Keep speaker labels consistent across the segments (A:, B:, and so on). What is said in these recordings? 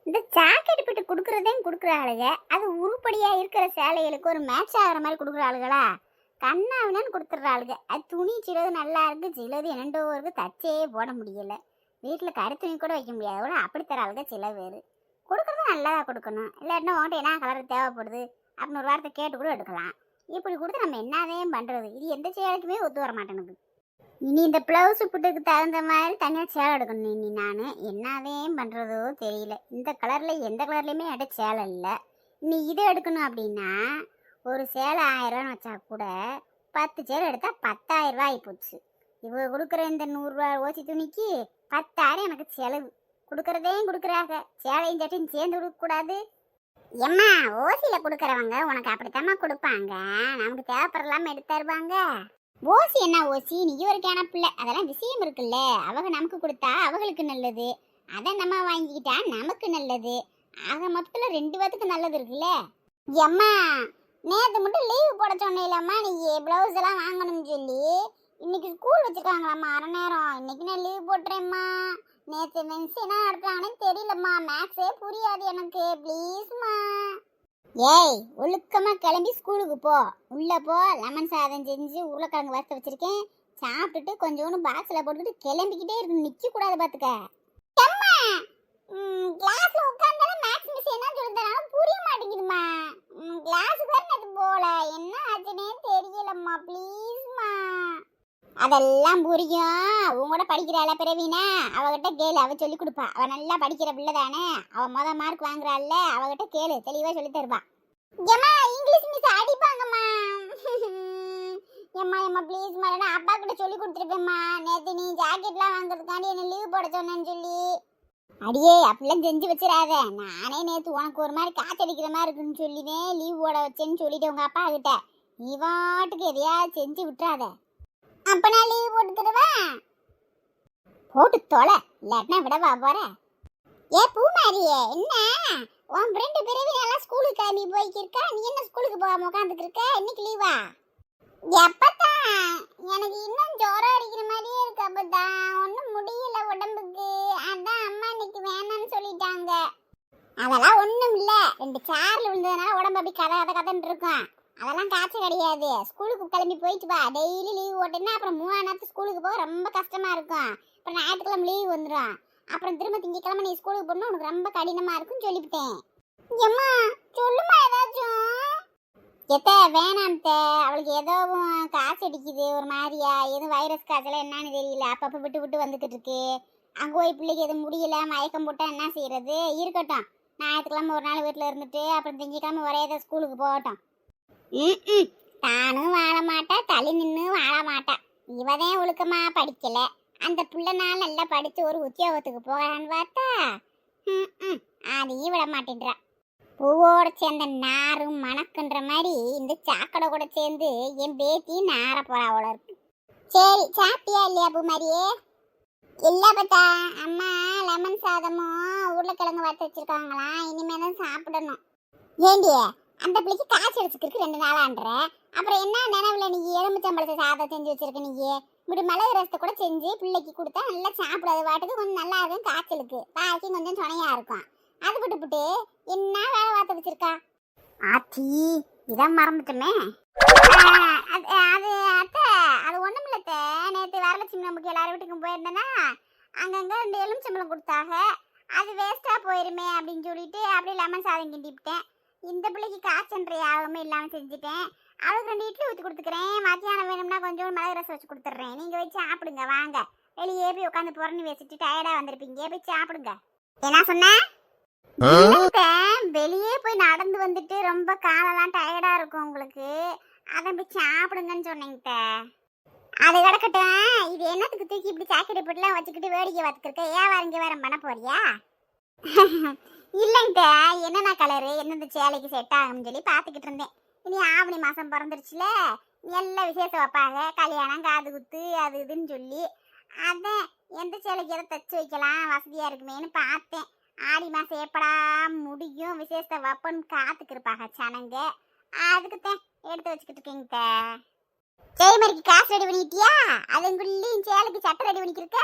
A: இந்த ஜாக்கெட் பிட்டு கொடுக்குறதையும் கொடுக்குற ஆளுங்க, அது உருப்படியாக இருக்கிற சேலைகளுக்கு ஒரு மேட்ச் ஆகிற மாதிரி கொடுக்குற ஆளுகளா? கண்ணாவினான்னு கொடுத்துட்ற ஆளுங்க. அது துணி சிலது நல்லா இருக்கு, சிலது என்னண்டோ இருக்கு, தச்சே போட முடியல. வீட்டில் கருத்துணி கூட வைக்க முடியாது கூட, அப்படி தர ஆளுங்க சில பேர். கொடுக்குறது நல்லா கொடுக்கணும், இல்லாட்டினா உன்கிட்ட என்ன கலர் தேவைப்படுது அப்படின்னு ஒரு வார்த்தை கேட்டு கூட எடுக்கலாம். இப்படி கொடுத்து நம்ம என்னவே பண்ணுறது? இது எந்த சேலைக்குமே ஒத்து வர மாட்டேனுது. இனி இந்த ப்ளவுஸு புட்டுக்கு தகுந்த மாதிரி தனியாக சேலை எடுக்கணும். இனி நான் என்னவே பண்ணுறதோ தெரியல. இந்த கலரில் எந்த கலர்லேயுமே என்கிட்ட சேலை இல்லை. நீ இதை எடுக்கணும் அப்படின்னா ஒரு சேலை 1000 வச்சா கூட 10 சேலை எடுத்தால் 10,000 ரூபாய் போச்சு. இவங்க கொடுக்குற இந்த 100 ரூபா ஓசி துணிக்கு 10,000 எனக்கு செலவு. கொடுக்குறதையும் கொடுக்குறாங்க, சேலையும் சட்டையும் சேர்ந்து கொடுக்கக்கூடாது. எம்மா, ஓசியில் கொடுக்குறவங்க உனக்கு அப்படித்தாம்மா கொடுப்பாங்க, நமக்கு தேவைப்படலாமல் எடுத்து தருவாங்க. ஓசி என்ன ஓசி, நீ ஒரு கேன பிள்ளை, அதெல்லாம் விஷயம் இருக்குல்ல. அவங்க நமக்கு கொடுத்தா அவங்களுக்கு நல்லது, அதை நம்ம வாங்கிக்கிட்டா நமக்கு நல்லது. ஆக மொத்தத்தில் 2 பேத்துக்கு நல்லது இருக்குல்ல. எம்மா, நேற்று மட்டும் லீவு போட சொன்னேன்லம்மா, நீ ப்ளவுஸ் எல்லாம் வாங்கணும்னு சொல்லி. இன்னைக்கு ஸ்கூல் வச்சுருக்காங்களாம்மா அரை நேரம். இன்னைக்கு நான் லீவ் போட்டுறேம்மா. நேற்று மிஸ் என்ன நடத்துறாங்கன்னு தெரியலம்மா, மேக்ஸே புரியாது எனக்கு, ப்ளீஸ்மா. ஏய், ஒழுக்கமாக கிளம்பி ஸ்கூலுக்கு போ. உள்ளே போ, லெமன் சாதம் செஞ்சு உருளைக்கிழங்கு வறுத்து வச்சிருக்கேன், சாப்பிட்டுட்டு கொஞ்சோண்டு பாக்ஸில் போட்டுக்கிட்டு கிளம்பிக்கிட்டே இருக்கு, நிற்கக்கூடாது பார்த்துக்க. கிளாஸ்ல உட்கார்ந்தாலும் மேக்ஸ் மிஸ் என்ன சொல்லித்தராங்க புரிய மாட்டேங்குதுமா. கிளாஸுக்கு வேற நேற்று போல, என்ன ஆச்சுன்னே தெரியலம்மா, ப்ளீஸ்மா. அதெல்லாம் புரியும். உங்களோட படிக்கிறாள பிரவீனா, அவகிட்ட கேளு, அவ சொல்லி கொடுப்பா. அவ நல்லா படிக்கிற பிள்ளை தானே, அவ மொதல் மார்க் வாங்குறாள்ல, அவகிட்ட கேளு, தெளிவா சொல்லி தருவா. ஏம்மா, இங்கிலீஷ் மிஸ் அடிப்பாங்கம்மா. ஏம்மா ஏம்மா ப்ளீஸ்மா, நான் அப்பா கிட்ட சொல்லி கொடுத்துருப்பேம்மா. நேற்று நீ ஜாக்கெட்லாம் வாங்குறதுக்காண்டி என்ன லீவ் போட சொன்னேன்னு சொல்லி. அடியே, அப்படிலாம் செஞ்சு வச்சிடாத. நானே நேற்று உனக்கு ஒரு மாதிரி காத்தடிக்கிற மாதிரி இருக்குன்னு சொல்லிதான் லீவ் போட வச்சேன்னு சொல்லிட்டு உங்க அப்பா கிட்ட. நீ வாட்டுக்கு எதையாவது செஞ்சு விட்டுறாத. அப்ப நான் லீவ் போட்டு தருவேன். போட்டு தொலை, இல்லாட்டினா விடவா போற? ஏ பூமாரியே, என்ன உன் ஃப்ரெண்டு பிறவி நல்லா ஸ்கூலுக்கு கிளம்பி போய்க்கிருக்கா, நீ என்ன ஸ்கூலுக்கு போகாம உட்காந்துட்டு இருக்க? இன்னைக்கு லீவா? எப்பத்தான்? எனக்கு இன்னும் ஜோரம் அடிக்கிற மாதிரியே இருக்கு. அப்பதான் ஒன்றும் முடியல உடம்புக்கு, அதான் அம்மா இன்னைக்கு வேணான்னு சொல்லிட்டாங்க. அதெல்லாம் ஒன்றும் இல்லை, 2 சேர்ல விழுந்ததுனால உடம்பு அப்படி கதன்னு இருக்கும். அதெல்லாம் காய்ச்சல் கிடையாது. ஸ்கூலுக்கு கிளம்பி போயிட்டு வா. டெய்லி லீவ் ஓட்டுனா அப்புறம் 3 நாள் ஸ்கூலுக்கு போக ரொம்ப கஷ்டமா இருக்கும். அப்புறம் ஞாயிற்றுக்கிழமை லீவ் வந்துடும். அப்புறம் திரும்ப திங்கக்கிழமை நீ ஸ்கூலுக்கு போகணும், உனக்கு ரொம்ப கடினமா இருக்குன்னு சொல்லிவிட்டேன். ஏம்மா சொல்லுமா ஏதாச்சும். எத்த வேணாம்த்த, அவளுக்கு ஏதோ காசு அடிக்குது ஒரு மாதிரியா, எதுவும் வைரஸ் காய்ச்சல என்னன்னு தெரியல, அப்பப்போ விட்டு விட்டு வந்துக்கிட்டு இருக்கு. அங்கே போய் பிள்ளைக்கு எதுவும் முடியல, மயக்கம் போட்டா என்ன செய்யறது? இருக்கட்டும், ஞாயிற்றுக்கிழமை ஒரு நாள் வீட்டில் இருந்துட்டு அப்புறம் திங்கக்கிழமை ஒரே ஏதோ ஸ்கூலுக்கு போகட்டும். தானும் வாழ மாட்டா, தள்ளி நின்று வாழ மாட்டா. இவதான் ஒழுக்கமா படிக்கல, அந்த பிள்ளைனால நல்லா படிச்சு ஒரு உத்தியோகத்துக்கு போகலான்னு பார்த்தா அதையும் விட மாட்டேன்றா. பூவோட சேர்ந்த நாரும் மணக்குன்ற மாதிரி இந்த சாக்கடை கூட சேர்ந்து என் பேத்தி நார போறா அவ்வளோ இருக்கு. சரி, சாப்பிட்டியா இல்லையா பூ மாதிரியே? இல்லை பார்த்தா, அம்மா லெமன் சாதமும் உருளைக்கிழங்கு வறுத்து வச்சிருக்காங்களாம், இனிமே தான் சாப்பிடணும். ஏண்டியே, அந்த பிள்ளைக்கு காய்ச்சல் அடிச்சுருக்கு 2 நாளான்ற, அப்புறம் என்ன நினைவுல நீ எலுமிச்சம்பழத்தை சாதம் செஞ்சு வச்சிருக்க? நீ இப்படி மிளகு ரசத்தை கூட செஞ்சு பிள்ளைக்கு கொடுத்தா நல்லா சாப்பிடாது வாட்டுக்கு, கொஞ்சம் நல்லா இருக்கும், காய்ச்சலுக்கு பாக்கி கொஞ்சம் துணையா இருக்கும். அது விட்டு என்ன வேலை பார்த்து வச்சிருக்கா? ஆச்சி, இதான் மறந்துட்டோமே. அது அத்தை, அது ஒண்ணும் இல்லத்த. நேற்று வரலட்சுமி நமக்கு எல்லாரும் வீட்டுக்கும் போயிருந்தேன்னா அங்கங்க 2 எலுமிச்சம்பழம் கொடுத்தாங்க. அது வேஸ்டா போயிருமே அப்படின்னு சொல்லிட்டு அப்படியே லெமன் சாதம் கிண்டிவிட்டேன். இந்த பிள்ளைக்கு காய்ச்சல் யாருமே இல்லாமல் செஞ்சுட்டேன். அவளுக்கு 2 இட்லி ஊற்றி கொடுத்துக்கிறேன். மத்தியானம் வேணும்னா கொஞ்சம் மிளகு ரசம் வச்சு கொடுத்துட்றேன். நீங்கள் வச்சு சாப்பிடுங்க. வாங்க, வெளியே போய் உட்காந்து புறணி வச்சுட்டு டயர்டாக வந்திருப்பீங்க, போய் சாப்பிடுங்க. என்ன சொன்ன? வெளியே போய் நடந்து வந்துட்டு ரொம்ப காலெல்லாம் டயர்டாக இருக்கும் உங்களுக்கு, அதை போய் சாப்பிடுங்கன்னு சொன்னீங்க. அது கிடக்கட்டும், இது என்னத்துக்கு தூக்கி இப்படி சாக்கடை போட்டுலாம் வச்சுக்கிட்டு வேடிக்கை பார்த்துருக்க? வியாபாரம் வேறம் பண்ண போறியா? இல்லைங்க, என்னென்ன கலரு எந்தெந்த சேலைக்கு செட் ஆகும்னு சொல்லி பார்த்துக்கிட்டு இருந்தேன். இனி ஆவணி மாதம் பிறந்துருச்சுல, எல்லாம் விசேஷம் வைப்பாங்க, கல்யாணம் காது குத்து அது இதுன்னு சொல்லி. அதான் எந்த சேலைக்கு எதை தைச்சி வைக்கலாம் வசதியாக இருக்குமேன்னு பார்த்தேன். ஆடி மாதம் எப்படா முடியும் விசேஷத்தை வைப்பன்னு காத்துக்கு இருப்பாங்க சனங்க. அதுக்குத்தான் எடுத்து வச்சுக்கிட்டு இருக்கீங்க. செய்மரிக்கு காசு ரெடி பண்ணிட்டியா? அதுங்குள்ளேயும் சேலைக்கு சட்டை ரெடி பண்ணிக்கிருக்க.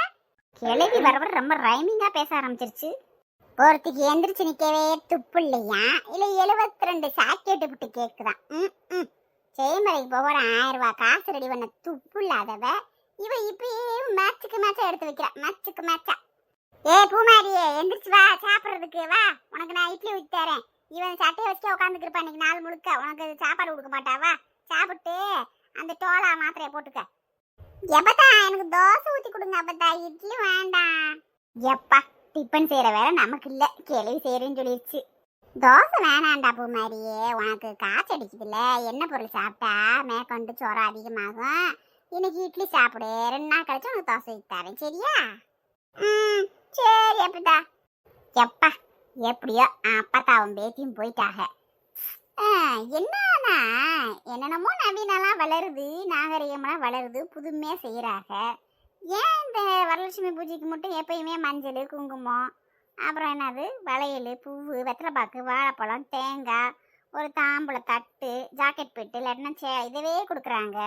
A: கிளவி வர ரொம்ப ரைமிங்காக பேச ஆரம்பிச்சிருச்சு. ஒருத்திக்கு எந்திரிச்சு நிக்கவே துப்பு இல்லையா, இல்ல 72 சாக்கெட்டு விட்டு கேக்குதான். செய்முறைக்கு போக ஒரு 1000 ரூபாய் காசு ரெடி பண்ண துப்பு இல்லாதவ இவ இப்பயே மேட்சுக்கு மேட்சா எடுத்து வைக்கிறா. மேட்சுக்கு மேட்சா. ஏ பூமாரியே, எந்திரிச்சு வா சாப்பிட்றதுக்கு வா. உனக்கு நான் இட்லி ஊத்தி தரேன். இவன் சட்டையை வச்சுட்டு உட்காந்துக்கிருப்பா இன்னைக்கு நாள் முழுக்க. உனக்கு சாப்பாடு கொடுக்க மாட்டாவா? சாப்பிட்டு அந்த டோலா மாத்திரையை போட்டுக்க. எப்பத்தா எனக்கு தோசை ஊத்தி கொடுங்க அப்பத்தா, இட்லி வேண்டாம். எப்பா டிஃபன் செய்யற வேலை நமக்கு இல்ல, கிளவி செய்யறேன்னு சொல்லிடுச்சு. தோசை வேணாண்டா பூமாரியே, உனக்கு காய்ச்சல் அடிக்குதுல்ல, என்ன பொருள் சாப்பிட்டா மேற்கொண்டு சோறம் அதிகமாகும். இன்னைக்கு இட்லி சாப்பிடு, 2 நாள் கழிச்சு உனக்கு தோசை ஊத்தி தரேன், சரியா? சரி அப்பதா. எப்பா எப்படியோ அப்பத்தாவும் பேத்தியும் போயிட்டாக. என்னன்னா என்னென்னமோ நவீனெல்லாம் வளருது, நாகரிகமெல்லாம் வளருது, புதுமையா செய்யறாங்க. ஏன் இந்த வரலட்சுமி பூஜைக்கு மட்டும் எப்பயுமே மஞ்சள் குங்குமம், அப்புறம் என்னது வளையல் பூவு வெத்தலைப்பாக்கு வாழைப்பழம் தேங்காய் ஒரு தாம்பூல தட்டு ஜாக்கெட் பெட்டு இல்லைன்னா இதவே கொடுக்குறாங்க?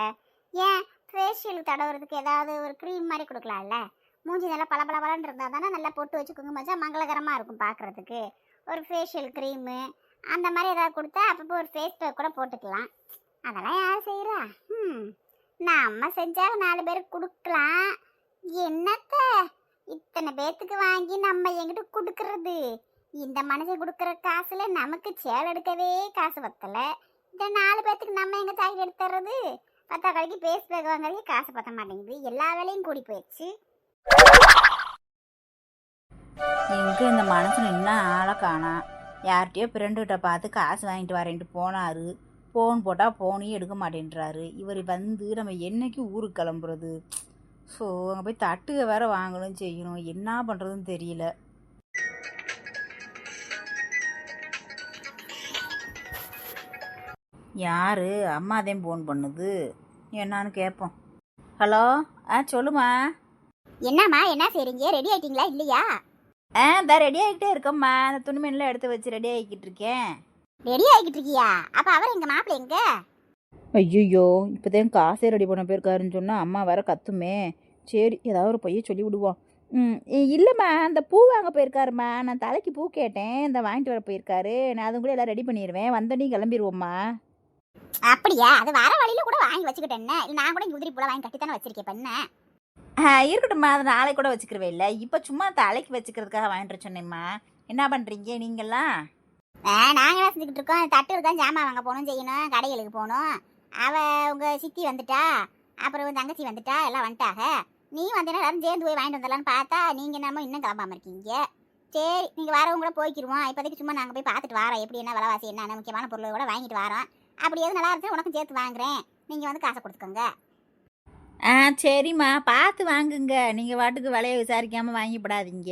A: ஏன் ஃபேஷியலுக்கு தடவுறதுக்கு ஏதாவது ஒரு க்ரீம் மாதிரி கொடுக்கலாம்ல? மூஞ்சி நல்லா பளபளன்னு இருந்தால் தானே நல்லா பொட்டு வச்சு குங்குமம் வச்சா மங்களகரமாக இருக்கும் பார்க்குறதுக்கு. ஒரு ஃபேஷியல் க்ரீமு அந்த மாதிரி ஏதாவது கொடுத்தா அப்பப்போ ஒரு ஃபேஸ் பேக் கூட போட்டுக்கலாம். அதெல்லாம் யார் செய்கிறா? நம்ம செஞ்சாலும் 4 பேருக்கு கொடுக்கலாம். என்னத்த இத்தனை பேத்துக்கு வாங்கி நம்ம எங்கிட்ட கொடுக்கறது? இந்த மனுஷன் கொடுக்குற காசுல நமக்கு சேலை எடுக்கவே காசு பத்தலை. இந்த 4 பேத்துக்கு நம்ம எங்கே சாக்கெட் எடுத்துறது? 10 கடைக்கு ஃபேஸ் பேக் வாங்குறதுக்கு காசு பத்த மாட்டேங்குது. எல்லா வேலையும் கூடி போயிடுச்சு.
B: எங்கே இந்த மனுஷன் இன்னும் ஆளை காணா? யார்கிட்டயோ ஃப்ரெண்டுகிட்ட பார்த்து காசு வாங்கிட்டு வரேன்ட்டு போனார். ஃபோன் போட்டால் ஃபோனையும் எடுக்க மாட்டேன்றாரு. இவர் வந்து நம்ம என்னைக்கு ஊருக்கு கிளம்புறது? ஸோ அங்கே போய் தட்டுக வேற வாங்கணும் செய்யணும், என்ன பண்ணுறதுன்னு தெரியல. யார்? அம்மாதான் ஃபோன் பண்ணுது, என்னான்னு கேட்போம். ஹலோ, சொல்லுமா.
A: என்னம்மா என்ன செய்றீங்க? ரெடி ஆயிட்டீங்களா இல்லையா?
B: இந்த ரெடி ஆகிக்கிட்டே இருக்கம்மா. அந்த துணிமணிலாம் எடுத்து வச்சு ரெடி ஆகிக்கிட்டு இருக்கேன்.
A: ரெடி ஆகிக்கிட்டு இருக்கியா? அப்போ அவர் எங்கள் மாப்பிள்ளை எங்க?
B: ஐயோ, இப்போதான் காசே ரெடி பண்ண போயிருக்காருன்னு சொன்னால் அம்மா வேற கத்துமே. சரி, ஏதாவது ஒரு பையன் சொல்லி விடுவோம். இல்லைம்மா, அந்த பூ வாங்க போயிருக்காருமா. நான் தலைக்கு பூ கேட்டேன், இந்த வாங்கிட்டு வர போயிருக்காரு. நான் அதுவும் கூட எல்லாம் ரெடி பண்ணிடுவேன், வந்தோடனே கிளம்பிடுவோம்மா.
A: அப்படியா? அது வர வழியில கூட வாங்கி வச்சுக்கிட்டேன். நான் கூட உதிரி பூலாம் வாங்கி கட்டித்தானே வச்சிருக்கேன் பண்ண.
B: இருக்கட்டும்மா, அது நாளைக்கு கூட வச்சுக்கிறவே இல்லை. இப்போ சும்மா தலைக்கு வச்சுக்கிறதுக்காக வாங்கிட்டு சொன்னேம்மா. என்ன பண்ணுறீங்க நீங்கள்லாம்?
A: நாங்கள் என்ன செஞ்சுக்கிட்டு இருக்கோம்? தட்டு இருக்கா, ஜாமான் வாங்க போகணும் செய்யணும், கடைகளுக்கு போகணும். உங்கள் சித்தி வந்துட்டா, அப்புறம் தங்கச்சி வந்துட்டா, எல்லாம் வந்துட்டாக. நீ வந்தீங்கன்னா எல்லாரும் சேர்ந்து போய் வாங்கிட்டு வந்துடலான்னு பார்த்தா நீங்கள் என்னமோ இன்னும் கிளம்பாமல் இருக்கீங்க. சரி, நீங்கள் வரவங்க கூட போய்க்கிடுவோம். இப்போதைக்கு சும்மா நாங்கள் போய் பார்த்துட்டு வரோம், எப்படி என்ன விலைவாசி என்ன முக்கியமான பொருளை கூட வாங்கிட்டு வரோம். அப்படி எது நல்லா இருந்துச்சு உனக்கும் சேர்த்து வாங்குறேன், நீங்கள் வந்து காசை கொடுத்துக்கோங்க.
B: சரிம்மா, பார்த்து வாங்குங்க. நீங்கள் வாட்டுக்கு விலையை விசாரிக்காமல் வாங்கிப்படாதீங்க.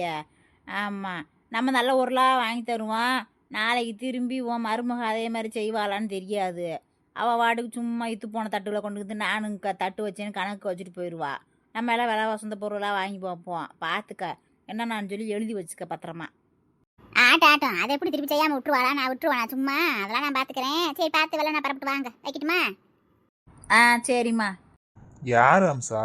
B: ஆமாம், நம்ம நல்ல பொருளாக வாங்கி தருவோம். நாளைக்கு திரும்பி உன் மருமக அதே மாதிரி செய்வாளான்னு தெரியாது. அவள் வாட்டுக்கு சும்மா இத்து போன தட்டுகளை கொண்டு வந்து நானும் தட்டு வச்சேன்னு கணக்கு வச்சுட்டு போயிடுவா. நம்ம எல்லாம் விலை வசந்த பொருளாக வாங்கி பார்ப்போம். பார்த்துக்க, என்ன நான் சொல்லி எழுதி வச்சுக்க பத்திரமா.
A: ஆட்டம் அதை எப்படி திருப்பி செய்யாமல் விட்டுருவாளா? நான் விட்டுருவானா சும்மா? அதெல்லாம் நான் பார்த்துக்கிறேன். சரி, பார்த்து வேலை நான் பரப்பிட்டு வாங்க, வைக்கட்டுமா?
B: சரிம்மா.
C: யார் அம்சா?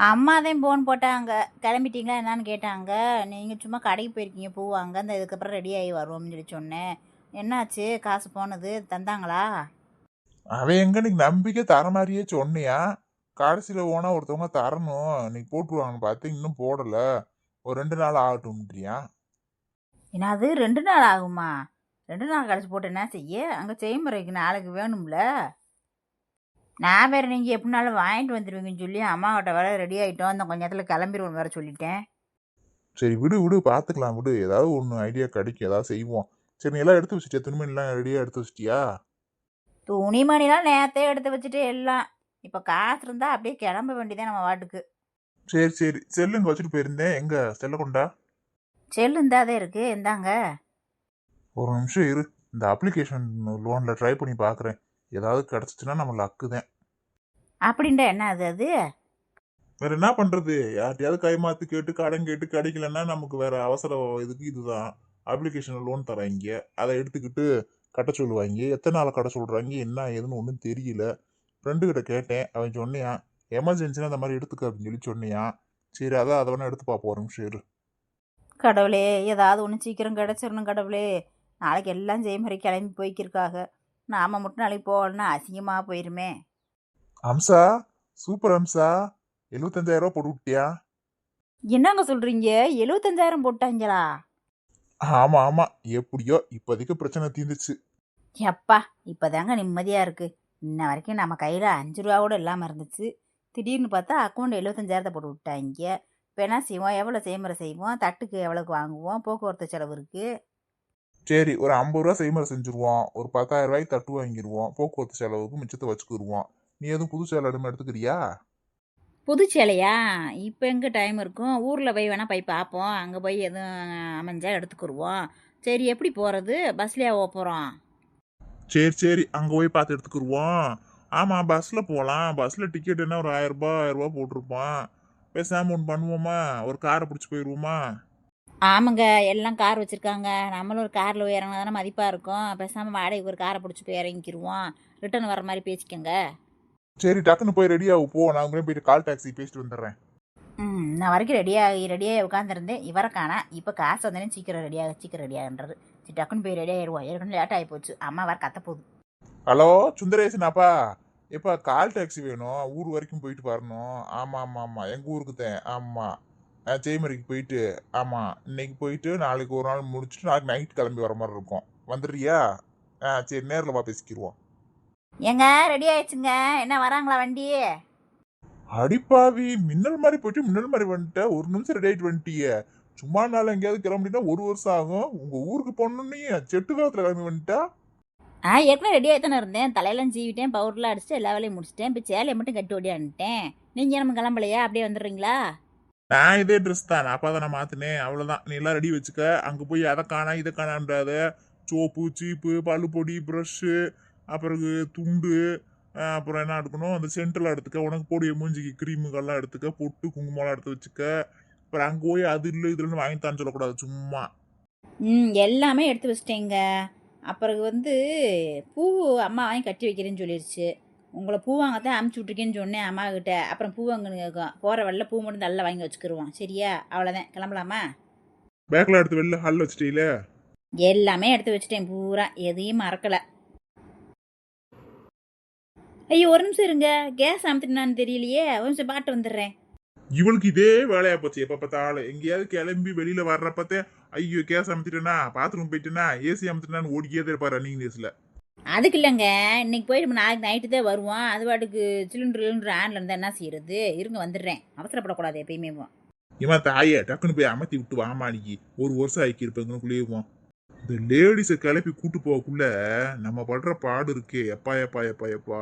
B: அம்மாதான் ஃபோன் போட்டாங்க, கிளம்பிட்டீங்களா என்னான்னு கேட்டாங்க. நீங்கள் சும்மா கடைக்கு போயிருக்கீங்க பூ வாங்க, அந்த இதுக்கப்புறம் ரெடி ஆகி வருவோம்னு சொல்லி சொன்னேன். என்னாச்சு? காசு போனது தந்தாங்களா?
C: அவன் எங்க நீ நம்பிக்கை தர மாதிரியே சொன்னியா? கடைசியில் ஓனா ஒருத்தவங்க தரணும், நீ போட்டுருவாங்கன்னு பார்த்து இன்னும் போடல, ஒரு 2 நாள் ஆகட்டும்ன்றியா?
B: என்னது 2 நாள் ஆகுமா? 2 நாள் கழிச்சு போட்டு என்ன செய்ய? அங்கே செய்முறைக்கு நாளைக்கு வேணும்ல. நான் வேறு நீங்கள் எப்படினாலும் வாங்கிட்டு வந்துடுவீங்கன்னு சொல்லி அம்மாக்கிட்ட வேலை ரெடி ஆகிட்டோம், அந்த கொஞ்ச நேரத்தில் கிளம்பிடுவோம் வேறு சொல்லிட்டேன்.
C: சரி விடு பார்த்துக்கலாம் விடு, ஏதாவது ஒன்று ஐடியா கிடைக்கும், ஏதாவது செய்வோம். சரி, நீ எல்லாம் எடுத்து வச்சிட்டியா? துணிமணிலாம் ரெடியாக எடுத்து வச்சிட்டியா?
B: துணிமணிலாம் நேரத்தே எடுத்து வச்சுட்டு எல்லாம். இப்போ காசு இருந்தால் அப்படியே கிளம்ப வேண்டியதான் நம்ம வாட்டுக்கு.
C: சரி, செல்லுங்க வச்சுட்டு போயிருந்தேன், எங்க செல்ல கொண்டா?
B: செல்லு இருந்தாதே இருக்கு, இந்தாங்க.
C: ஒரு நிமிஷம் இரு, இந்த அப்ளிகேஷன் லோனில் ட்ரை பண்ணி பார்க்குறேன், ஏதாவது கிடச்சிச்சுன்னா நம்ம லக்கு தான்.
B: அப்படின்டா என்ன அது?
C: வேற என்ன பண்றது? யார்ட்டையாவது கைமாத்து கேட்டு கடன் கேட்டு கிடைக்கலன்னா நமக்கு வேற அவசர இதுக்கு இதுதான் அப்ளிகேஷன் லோன் தராங்க. அதை எடுத்துக்கிட்டு கட்ட சொல்லுவாங்க. எத்தனை நாள் கட்ட சொல்றாங்க என்ன ஏதுன்னு ஒன்றும் தெரியல. ஃப்ரெண்டு கிட்ட கேட்டேன், அவன் சொன்னியான் எமர்ஜென்சினா அந்த மாதிரி எடுத்துக்க அப்படின்னு சொல்லி சொன்னியான். சரி, அதை வேணா எடுத்து பார்ப்போம், ஒரு நிமிஷம் இரு.
B: கடவுளே, ஏதாவது ஒன்று சீக்கிரம் கிடச்சிடணும் கடவுளே. நாளைக்கு எல்லாம் ஜெயமரி கிளம்பி போய்க்கிருக்காக. நாம மட்டும் நாளைக்கு போகலன்னா அசிங்கமாக போயிருமே.
C: அம்சா, சூப்பர் அம்சா. 75,000 ரூபா போட்டு விட்டியா?
B: என்னங்க சொல்கிறீங்க? 75,000 போட்டாங்களா?
C: ஆமா ஆமா, எப்படியோ இப்போதைக்கு பிரச்சனை தீர்ந்துச்சு.
B: எப்பா, இப்போதாங்க நிம்மதியாக இருக்குது. இன்ன வரைக்கும் நம்ம கையில் 5 ரூபா கூட இல்லாமல் இருந்துச்சு. திடீர்னு பார்த்தா அக்கௌண்ட் 75,000 போட்டு விட்டாங்க. இப்போ என்ன செய்வோம்? எவ்வளோ செய்முறை செய்வோம்? தட்டுக்கு எவ்வளோக்கு வாங்குவோம்? போக்குவரத்து செலவு இருக்குது.
C: சரி, ஒரு 50 ரூபா செய்முறை செஞ்சுருவோம். ஒரு 10,000 ரூபாய்க்கு தட்டு வாங்கிடுவோம். போக்குவரத்து செலவுக்கு மிச்சத்தை வச்சுக்கிடுவோம். நீ எதுவும் புது சேலை எடுத்துக்கிறியா?
B: புது சேலையா? இப்போ எங்கே டைம் இருக்கும்? ஊரில் போய் வேணால் போய் பார்ப்போம். அங்கே போய் எதுவும் அமைஞ்சா எடுத்துக்கிடுவோம். சரி, எப்படி போகிறது? பஸ்லேயே போகிறோம்?
C: சரி சரி, அங்க போய் பார்த்து எடுத்துக்கிடுவோம். ஆமா, பஸ்ல போலாம். பஸ்ல டிக்கெட் என்ன ஒரு 1000 ரூபாய் 1000 ரூபாய் போட்டிருப்பான். பேசாம ஒன்று பண்ணுவோமா? ஒரு காரை பிடிச்சி போயிடுவோமா?
B: ஆமாங்க, எல்லாம் கார் வச்சுருக்காங்க. நம்மளும் ஒரு காரில் போய் இறங்கினா தானே மதிப்பாக இருக்கும். பேசாமல் வாடகைக்கு ஒரு காரை பிடிச்சி போய் இறங்கிக்கிடுவோம். ரிட்டர்ன் வர மாதிரி பேசிக்கோங்க.
C: சரி, டக்குன்னு போய் ரெடியாகு போ. நான் உடனே போயிட்டு கால் டாக்ஸி பேசிட்டு வந்துடுறேன்.
B: நான் வரைக்கும் ரெடியாகி உட்காந்துருந்தேன். இவரை காணா. இப்போ காசு வந்தேனே சீக்கிரம் ரெடியாகன்றது. சரி, டக்குன்னு போய் ரெடி ஆயிடுவோம். ஏற்கனவே லேட் ஆகி போச்சு. அம்மா வர கத்த போகுது.
C: ஹலோ சுந்தரேசனாப்பா, எப்பா கால் டாக்ஸி வேணும். ஊர் வரைக்கும் போயிட்டு வரணும். ஆமா ஆமா ஆமா, எங்க ஊருக்கு தான். ஆமா, ஜெய்மரிக்கு போயிட்டு. ஆமா, இன்னைக்கு போயிட்டு நாளைக்கு ஒரு நாள் முடிச்சுட்டு நாளைக்கு நைட் கிளம்பி வர மாதிரி இருக்கும். வந்துடுறியா? சரி, நேரில் வா பேசிக்கிடுவோம்.
B: ஏங்க, ரெடி ஆயிடுச்சுங்க. என்ன வராங்களா வண்டி?
C: அடிப்பாவி, மின்னல் மாதிரி போயிட்டு மின்னல் மாதிரி வந்துட்ட. ஒரு நிமிஷம் ரெடி ஆயிட்டு வந்துட்டியே. சும்மா நாள் எங்கேயாவது கிளம்பிட்டா 1 வருஷம் ஆகும். உங்க ஊருக்கு போனோன்னே செட்டு காலத்துல கிளம்பி வந்துட்டா.
B: ஏற்கனவே ரெடி ஆகி தானே இருந்தேன். தலையெல்லாம் சீவிட்டேன், பவுடர்லாம் அடிச்சுட்டு எல்லா வேலையும் முடிச்சிட்டேன். இப்போ சேலையை மட்டும் கட்டி ஓடியான்ட்டேன். நீங்கள் நம்ம கிளம்பலையா? அப்படியே வந்துடுறீங்களா?
C: நான் இதே ட்ரெஸ் தான். நான் அப்பா தான் நான் மாத்தினேன். அவ்வளவுதான். நீ எல்லாம் ரெடி வச்சுக்க. அங்க போய் அதை காணா இதை காணான்றாத. சோப்பு சீப்பு பல்லு பொடி ப்ரஷ்ஷு, அப்புறம் துண்டு, அப்புறம் என்ன எடுக்கணும், அந்த சென்டெல்லாம் எடுத்துக்க. உனக்கு போடிய மூஞ்சிக்கு கிரீமுகள்லாம் எடுத்துக்க. பொட்டு குங்குமம்லாம் எடுத்து வச்சுக்க. அப்புறம் அங்கே போய் அது இல்லை இதுலன்னு வாங்கித்தான்னு சொல்லக்கூடாது சும்மா.
B: எல்லாமே எடுத்து வச்சிட்டேங்க. அப்புறம் பூ அம்மா வாங்கி கட்டி வைக்கிறேன்னு சொல்லிடுச்சு. உங்களை பூ வாங்கத்தான் அமுச்சு விட்ருக்கேன்னு சொன்னேன் அம்மா கிட்ட. அப்புறம் பூ வாங்க போகிற வெள்ள பூ மட்டும் நல்லா வாங்கி வச்சுக்கிருவோம். சரியா? அவ்வளோதான், கிளம்பலாமா?
C: பேக்கில் எடுத்து வெளில ஹாலில் வச்சுட்டீங்களே?
B: எல்லாமே எடுத்து வச்சுட்டேன் பூரா, எதையும் மறக்கலை. ஐயோ, ஒரு நிமிஷம் இருங்க. கேஸ் அமுத்தினான்னு தெரியலையே. ஒரு நிமிஷம் பாட்டு வந்துடுறேன்.
C: இவளுக்கு இதே வேலையா போச்சு. எப்ப பார்த்தாலும் எங்கேயாவது கிளம்பி வெளியில வர்றப்பத்தே ஐயோ கேஸ் அமுத்திட்டேனா, பாத்ரூம் போயிட்டேனா, ஏசி அமுத்திட்டான்னு ஓடிக்கிட்டே தான் இருப்பாரு ரன்னிங் ரேஸ்ல.
B: அதுக்கு இல்லைங்க, இன்னைக்கு போயிட்டு நம்ம நாளைக்கு நைட்டு தான் வருவோம். அது பாட்டுக்கு சிலிண்டர் ஆன்ல இருந்தால் என்ன செய்யறது? இருங்க, வந்துடுறேன். அவசரப்படக்கூடாது எப்பயுமே.
C: இவன் தாயே டக்குன்னு போய் அமர்த்தி விட்டு வாமானிக்கு. 1 வருஷம் ஆக்கி இருப்பேங்குள்ளேயும் இந்த லேடிஸை கிளப்பி கூட்டு போகக்குள்ள நம்ம படுற பாடு இருக்கே. எப்பா எப்பா எப்பா எப்பா,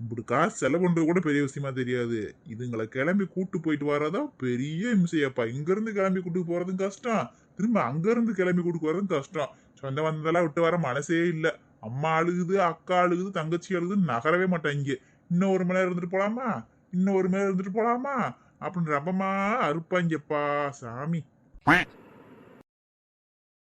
C: இப்படி காசு செலவு பண்றது கூட பெரிய விஷயமா தெரியாது. இதுங்களை கிளம்பி கூட்டு போயிட்டு வரதா பெரிய இம்சையப்பா. இங்க இருந்து கிளம்பி கூட்டு போறதும் கஷ்டம், திரும்ப அங்க இருந்து கிளம்பி கூட்டு போறதும் கஷ்டம். சொந்த வந்ததெல்லாம் விட்டு வர மனசே இல்லை. அம்மா அழுகுது, அக்கா அழுகுது, தங்கச்சி அழுகுது, நகரவே மாட்டாங்க. இன்னும் 1 மணி நேரம் இருந்துட்டு போலாமா, இன்னும் 1 மணி நேரம் இருந்துட்டு போலாமா அப்படின்னு ரப்பமா அறுப்பாங்கப்பா சாமி.